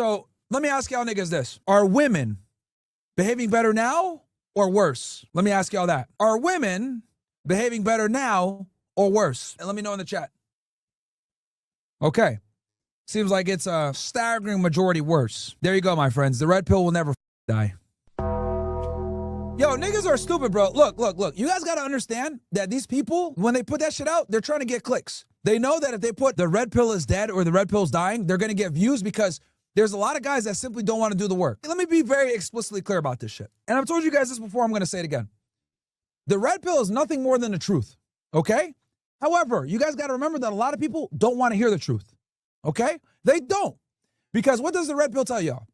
So let me ask y'all niggas this. Are women behaving better now or worse? Let me ask y'all that. Are women behaving better now or worse? And let me know in the chat. Okay. Seems like it's a staggering majority worse. There you go, my friends. The red pill will never die. Yo, niggas are stupid, bro. Look. You guys got to understand that these people, when they put that shit out, they're trying to get clicks. They know that if they put the red pill is dead or the red pill is dying, they're going to get views because there's a lot of guys that simply don't want to do the work. Let me be very explicitly clear about this shit. And I've told you guys this before, I'm going to say it again. The red pill is nothing more than the truth, okay? However, you guys got to remember that a lot of people don't want to hear the truth, okay? They don't. Because what does the red pill tell y'all?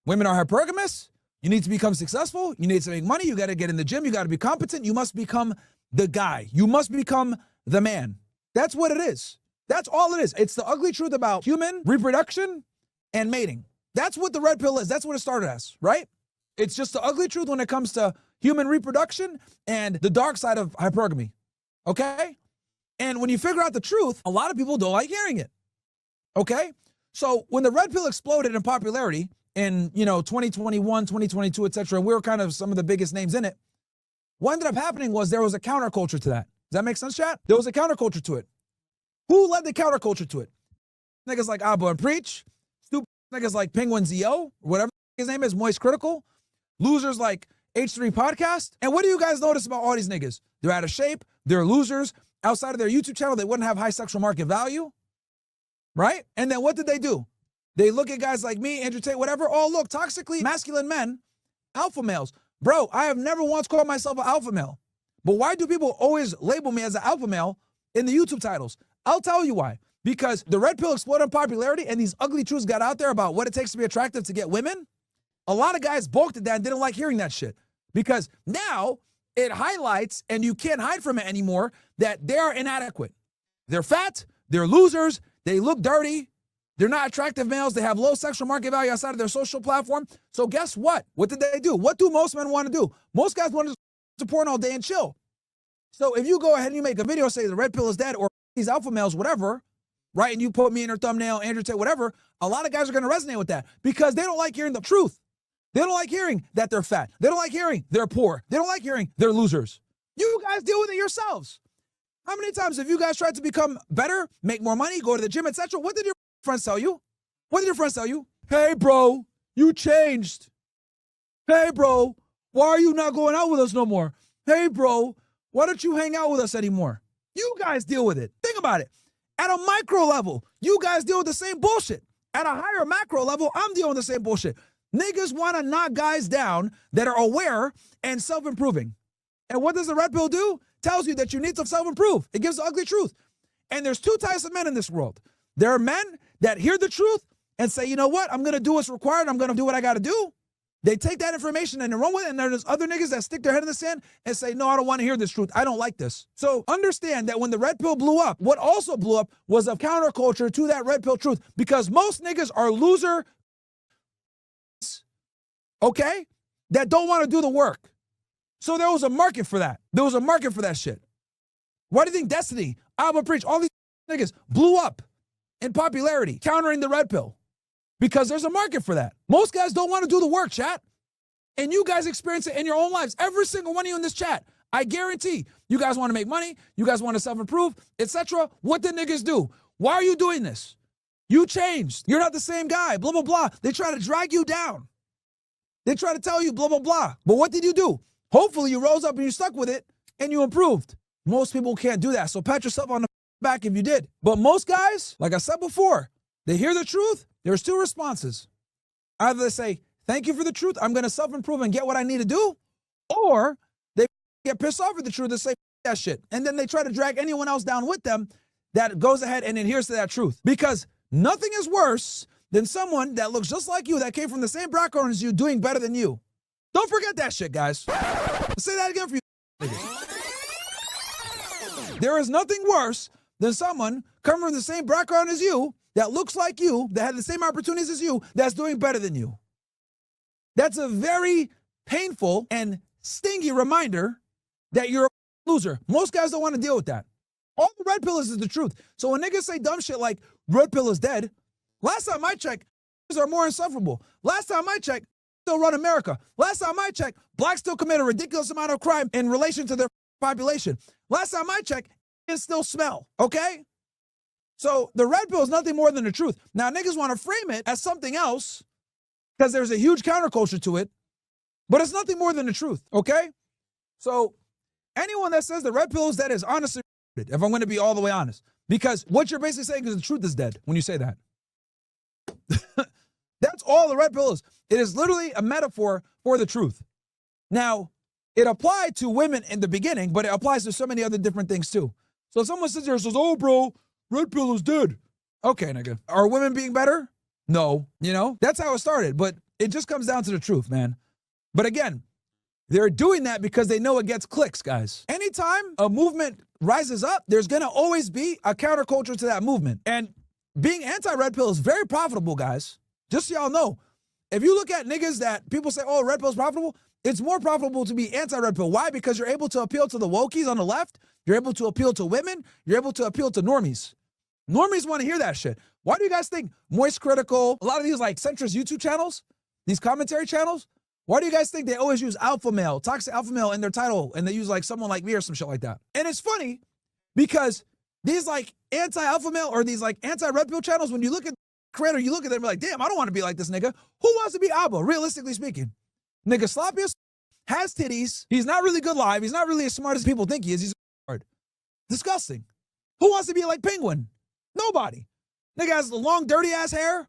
Women are hypergamous. You need to become successful. You need to make money. You got to get in the gym. You got to be competent. You must become the guy. You must become the man. That's what it is. That's all it is. It's the ugly truth about human reproduction and mating. That's what the red pill is. That's what it started as, right? It's just the ugly truth when it comes to human reproduction and the dark side of hypergamy, okay? And when you figure out the truth, a lot of people don't like hearing it, okay? So when the red pill exploded in popularity in, 2021, 2022, etc., we were kind of some of the biggest names in it. What ended up happening was there was a counterculture to that. Does that make sense, chat? There was a counterculture to it. Who led the counterculture to it? Niggas like Abba and Preach, stupid niggas like Penguin ZO, whatever his name is, Moist Critical, losers like H3 Podcast. And what do you guys notice about all these niggas? They're out of shape, they're losers. Outside of their YouTube channel, they wouldn't have high sexual market value, right? And then what did they do? They look at guys like me, Andrew Tate, whatever. Oh, look, toxically masculine men, alpha males. Bro, I have never once called myself an alpha male. But why do people always label me as an alpha male in the YouTube titles? I'll tell you why. Because the red pill exploded in popularity and these ugly truths got out there about what it takes to be attractive to get women. A lot of guys balked at that and didn't like hearing that shit. Because now it highlights, and you can't hide from it anymore, that they are inadequate. They're fat, they're losers, they look dirty, they're not attractive males, they have low sexual market value outside of their social platform. So guess what? What did they do? What do most men want to do? Most guys want to porn all day and chill. So if you go ahead and you make a video, say the red pill is dead or these alpha males, whatever, right, and you put me in your thumbnail, Andrew Tate, whatever, a lot of guys are going to resonate with that because they don't like hearing the truth. They don't like hearing that they're fat. They don't like hearing they're poor. They don't like hearing they're losers. You guys deal with it yourselves. How many times have you guys tried to become better, make more money, go to the gym, etc.? What did your friends tell you? What did your friends tell you? Hey, bro, you changed. Hey, bro, why are you not going out with us no more? Hey, bro, why don't you hang out with us anymore? You guys deal with it. Think about it. At a micro level, you guys deal with the same bullshit. At a higher macro level, I'm dealing with the same bullshit. Niggas want to knock guys down that are aware and self-improving. And what does the red pill do? Tells you that you need to self-improve. It gives the ugly truth. And there's two types of men in this world. There are men that hear the truth and say, you know what? I'm going to do what's required. I'm going to do what I got to do. They take that information and they run with it. And there's other niggas that stick their head in the sand and say, no, I don't want to hear this truth. I don't like this. So understand that when the red pill blew up, what also blew up was a counterculture to that red pill truth, because most niggas are loser, okay, that don't want to do the work. So there was a market for that. There was a market for that shit. Why do you think Destiny, Alba Preach, all these niggas blew up in popularity, countering the red pill? Because there's a market for that. Most guys don't want to do the work, chat. And you guys experience it in your own lives. Every single one of you in this chat, I guarantee you guys want to make money, you guys want to self-improve, etc. What did niggas do? Why are you doing this? You changed. You're not the same guy, blah, blah, blah. They try to drag you down. They try to tell you blah, blah, blah. But what did you do? Hopefully you rose up and you stuck with it and you improved. Most people can't do that. So pat yourself on the back if you did. But most guys, like I said before, they hear the truth. There's two responses. Either they say, thank you for the truth, I'm going to self-improve and get what I need to do. Or they get pissed off at the truth and say, that shit. And then they try to drag anyone else down with them that goes ahead and adheres to that truth. Because nothing is worse than someone that looks just like you, that came from the same background as you, doing better than you. Don't forget that shit, guys. I'll say that again for you. There is nothing worse than someone coming from the same background as you, that looks like you, that had the same opportunities as you, that's doing better than you. That's a very painful and stingy reminder that you're a loser. Most guys don't want to deal with that. All the red pill is the truth. So when niggas say dumb shit like red pill is dead, last time I checked, are more insufferable. Last time I checked, still run America. Last time I checked, blacks still commit a ridiculous amount of crime in relation to their population. Last time I checked, it still smell, okay? So the red pill is nothing more than the truth. Now niggas want to frame it as something else because there's a huge counterculture to it, but it's nothing more than the truth, okay? So anyone that says the red pill is dead is honestly, if I'm going to be all the way honest, because what you're basically saying is the truth is dead when you say that. That's all the red pill is. It is literally a metaphor for the truth. Now, it applied to women in the beginning, but it applies to so many other different things too. So if someone sits there and says, oh, bro, red pill is dead. Okay, nigga. Are women being better? No. You know, that's how it started, but it just comes down to the truth, man. But again, they're doing that because they know it gets clicks, guys. Anytime a movement rises up, there's going to always be a counterculture to that movement. And being anti-red pill is very profitable, guys. Just so y'all know, if you look at niggas that people say, oh, red pill is profitable, it's more profitable to be anti-red pill. Why? Because you're able to appeal to the wokies on the left. You're able to appeal to women. You're able to appeal to normies. Normies want to hear that shit. Why do you guys think Moist Critical, a lot of these like centrist YouTube channels, these commentary channels, why do you guys think they always use alpha male, toxic alpha male in their title, and they use like someone like me or some shit like that? And it's funny because these like anti-alpha male or these like anti-red pill channels, when you look at the creator, you look at them and be like, damn, I don't want to be like this nigga. Who wants to be Abba, realistically speaking? Nigga sloppy as has titties. He's not really good live. He's not really as smart as people think he is. He's hard. Disgusting. Who wants to be like Penguin? Nobody. Nigga has the long, dirty ass hair.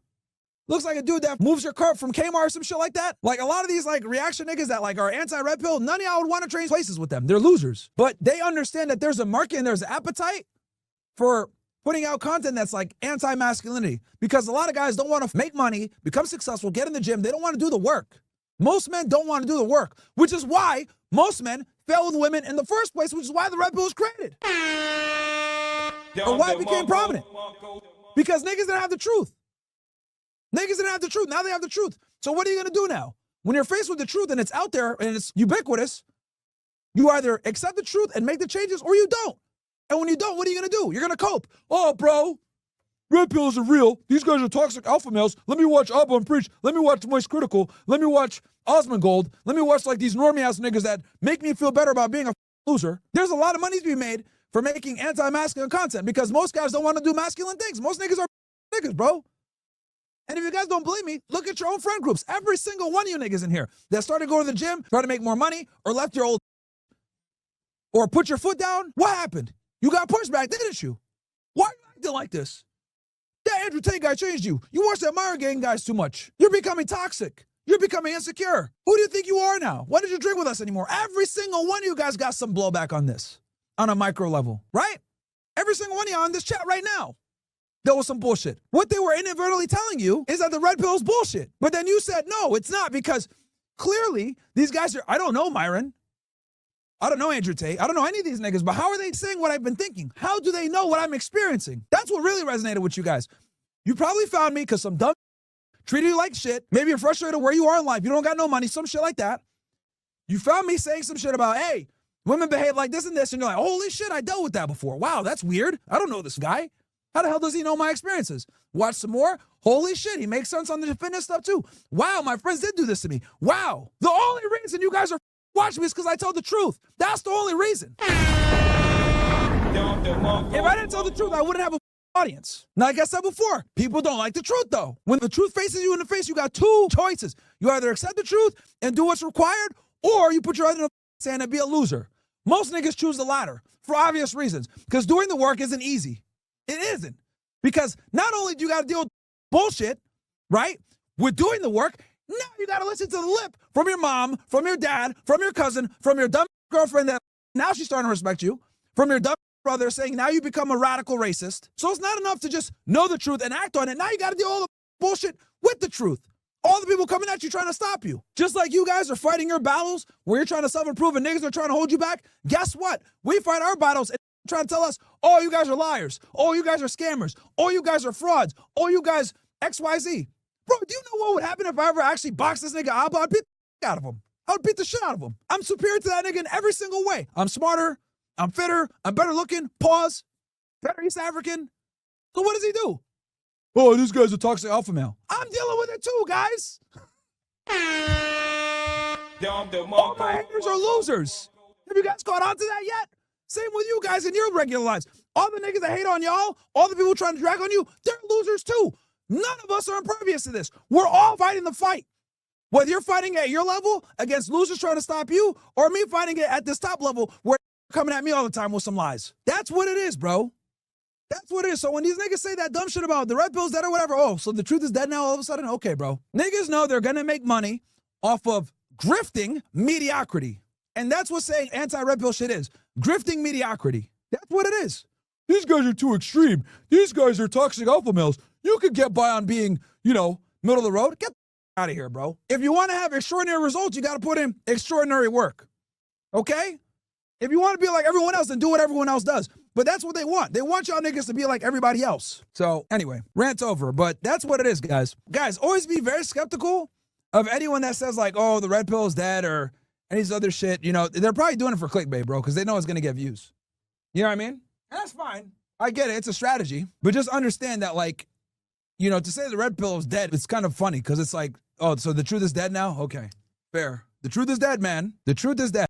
Looks like a dude that moves your cart from Kmart or some shit like that. Like a lot of these like reaction niggas that like are anti-red pill, none of y'all would want to trade places with them. They're losers. But they understand that there's a market and there's an appetite for putting out content that's like anti-masculinity. Because a lot of guys don't want to make money, become successful, get in the gym. They don't want to do the work. Most men don't want to do the work, which is why most men fail with women in the first place, which is why the red pill was created. Or why it became prominent. Because niggas didn't have the truth. Niggas didn't have the truth. Now they have the truth. So what are you going to do now? When you're faced with the truth and it's out there and it's ubiquitous, you either accept the truth and make the changes or you don't. And when you don't, what are you going to do? You're going to cope. Oh, bro, red pills are real. These guys are toxic alpha males. Let me watch Abba and Preach. Let me watch Moist Critical. Let me watch Osmongold. Let me watch like these normie ass niggas that make me feel better about being a loser. There's a lot of money to be made for making anti-masculine content because most guys don't want to do masculine things. Most niggas are niggas, bro. And if you guys don't believe me, look at your own friend groups. Every single one of you niggas in here that started going to the gym, tried to make more money, or left your old or put your foot down, what happened? You got pushed back, didn't you? Why are you acting like this? That Andrew Tate guy changed you. You watch that Myron gang guys too much. You're becoming toxic. You're becoming insecure. Who do you think you are now? Why did you drink with us anymore? Every single one of you guys got some blowback on this, on a micro level, right? Every single one of you on this chat right now. There was some bullshit. What they were inadvertently telling you is that the red pill is bullshit. But then you said, no, it's not, because clearly these guys are, I don't know Myron. I don't know Andrew Tate. I don't know any of these niggas, but how are they saying what I've been thinking? How do they know what I'm experiencing? That's what really resonated with you guys. You probably found me because some dumb treated you like shit. Maybe you're frustrated where you are in life. You don't got no money, some shit like that. You found me saying some shit about, hey, women behave like this and this, and you're like, holy shit, I dealt with that before. Wow, that's weird. I don't know this guy. How the hell does he know my experiences? Watch some more. Holy shit, he makes sense on the fitness stuff too. Wow, my friends did do this to me. Wow. The only reason you guys are watching me is because I told the truth. That's the only reason. If I didn't tell the truth, I wouldn't have an audience. Now, like I said before, people don't like the truth though. When the truth faces you in the face, you got two choices. You either accept the truth and do what's required, or you put your head in the sand and be a loser. Most niggas choose the latter for obvious reasons, because doing the work isn't easy. It isn't. Because not only do you got to deal with bullshit, right? With doing the work, now you got to listen to the lip from your mom, from your dad, from your cousin, from your dumb girlfriend that now she's starting to respect you, from your dumb brother saying now you become a radical racist. So it's not enough to just know the truth and act on it. Now you got to deal all the bullshit with the truth. All the people coming at you trying to stop you. Just like you guys are fighting your battles where you're trying to self-improve and niggas are trying to hold you back. Guess what? We fight our battles and trying to tell us, oh, you guys are liars. Oh, you guys are scammers. Oh, you guys are frauds. Oh, you guys XYZ. Bro, do you know what would happen if I ever actually boxed this nigga Abba? I'd beat the shit out of him. I would beat the shit out of him. I'm superior to that nigga in every single way. I'm smarter. I'm fitter. I'm better looking. Pause. Better East African. So what does he do? Oh, this guy's a toxic alpha male. I'm dealing with it too, guys. All my haters are losers. Have you guys caught on to that yet? Same with you guys in your regular lives. All the niggas that hate on y'all, all the people trying to drag on you, they're losers too. None of us are impervious to this. We're all fighting the fight. Whether you're fighting at your level against losers trying to stop you, or me fighting it at this top level where you're coming at me all the time with some lies. That's what it is, bro. That's what it is. So when these niggas say that dumb shit about the red pill's dead or whatever, oh, so the truth is dead now all of a sudden? Okay, bro. Niggas know they're gonna make money off of grifting mediocrity. And that's what saying anti-red pill shit is. Grifting mediocrity. That's what it is. These guys are too extreme. These guys are toxic alpha males. You could get by on being, middle of the road. Get the out of here, bro. If you want to have extraordinary results, you got to put in extraordinary work. Okay? If you want to be like everyone else, then do what everyone else does. But that's what they want. They want y'all niggas to be like everybody else. So anyway, rant over. But that's what it is, guys. Guys, always be very skeptical of anyone that says like, oh, the red pill is dead or any of this other shit. They're probably doing it for clickbait, bro, because they know it's going to get views. You know what I mean? And that's fine. I get it. It's a strategy. But just understand that, like, to say the red pill is dead, it's kind of funny because it's like, oh, so the truth is dead now? Okay, fair. The truth is dead, man. The truth is dead.